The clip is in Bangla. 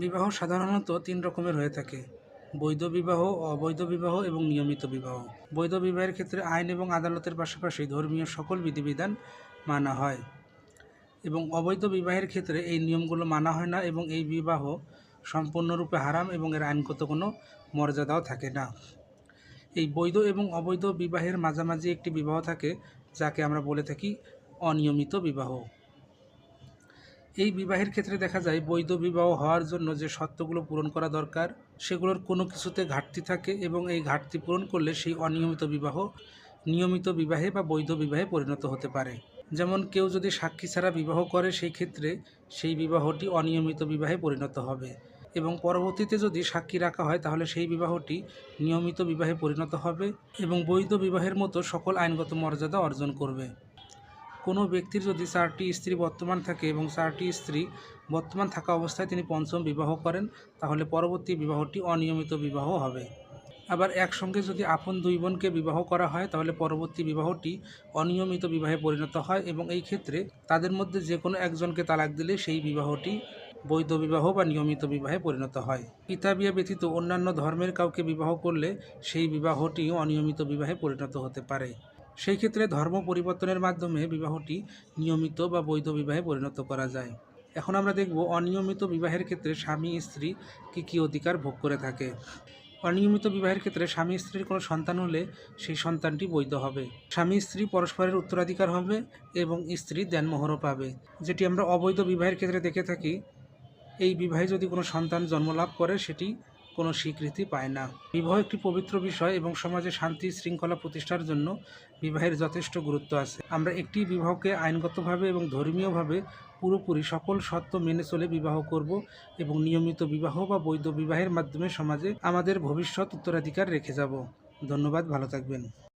বিবাহ সাধারণত ৩ রকমের হয়ে থাকে: বৈধ বিবাহ, অবৈধ বিবাহ এবং নিয়মিত বিবাহ। বৈধ বিবাহের ক্ষেত্রে আইন এবং আদালতের পাশাপাশি ধর্মীয় সকল বিধিবিধান মানা হয়, এবং অবৈধ বিবাহের ক্ষেত্রে এই নিয়মগুলো মানা হয় না এবং এই বিবাহ সম্পূর্ণরূপে হারাম এবং এর আইনগত কোনো মর্যাদাও থাকে না। এই বৈধ এবং অবৈধ বিবাহের মাঝামাঝি একটি বিবাহ থাকে, যাকে আমরা বলে থাকি অনিয়মিত বিবাহ। এই বিবাহের ক্ষেত্রে দেখা যায় বৈধ বিবাহ হওয়ার জন্য যে শর্তগুলো পূরণ করা দরকার সেগুলোর কোনো কিছুতে ঘাটতি থাকে, এবং এই ঘাটতি পূরণ করলে সেই অনিয়মিত বিবাহ নিয়মিত বিবাহে বা বৈধ বিবাহে পরিণত হতে পারে। যেমন কেউ যদি সাক্ষী ছাড়া বিবাহ করে, সেই ক্ষেত্রে সেই বিবাহটি অনিয়মিত বিবাহে পরিণত হবে, এবং পরবর্তীতে যদি সাক্ষী রাখা হয় তাহলে সেই বিবাহটি নিয়মিত বিবাহে পরিণত হবে এবং বৈধ বিবাহের মতো সকল আইনগত মর্যাদা অর্জন করবে। কোনো ব্যক্তির যদি 4টি স্ত্রী বর্তমান থাকে এবং 4টি স্ত্রী বর্তমান থাকা অবস্থায় তিনি পঞ্চম বিবাহ করেন, তাহলে পরবর্তী বিবাহটি অনিয়মিত বিবাহ হবে। আবার একসঙ্গে যদি আপন 2 বোনকে বিবাহ করা হয় তাহলে পরবর্তী বিবাহটি অনিয়মিত বিবাহে পরিণত হয়, এবং এই ক্ষেত্রে তাদের মধ্যে যে কোনো একজনকে তালাক দিলে সেই বিবাহটি বৈধ বিবাহ বা নিয়মিত বিবাহে পরিণত হয়। কিতাবিয়া ব্যতীত অন্যান্য ধর্মের কাউকে বিবাহ করলে সেই বিবাহটি অনিয়মিত বিবাহে পরিণত হতে পারে। সেই ক্ষেত্রে ধর্ম পরিবর্তনের মাধ্যমে বিবাহটি নিয়মিত বা বৈধ বিবাহে পরিণত করা যায়। এখন আমরা দেখব অনিয়মিত বিবাহের ক্ষেত্রে স্বামী স্ত্রী কী অধিকার ভোগ করে থাকে। অনিয়মিত বিবাহের ক্ষেত্রে স্বামী স্ত্রীর কোনো সন্তান হলে সেই সন্তানটি বৈধ হবে। স্বামী স্ত্রী পরস্পরের উত্তরাধিকার হবে এবং স্ত্রী দেনমোহরও পাবে। যেটি আমরা অবৈধ বিবাহের ক্ষেত্রে দেখে থাকি, এই বিবাহে যদি কোনো সন্তান জন্মলাভ করে সেটি কোনো স্বীকৃতি পায় না। বিবাহ একটি পবিত্র বিষয় এবং সমাজে শান্তি শৃঙ্খলা প্রতিষ্ঠার জন্য বিবাহের যথেষ্ট গুরুত্ব আছে। আমরা একটি বিবাহকে আইনগতভাবে এবং ধর্মীয়ভাবে পুরোপুরি সকল শর্ত মেনে চলে বিবাহ করব এবং নিয়মিত বিবাহ বা বৈধ বিবাহের মাধ্যমে সমাজে আমাদের ভবিষ্যৎ উত্তরাধিকার রেখে যাব। ধন্যবাদ, ভালো থাকবেন।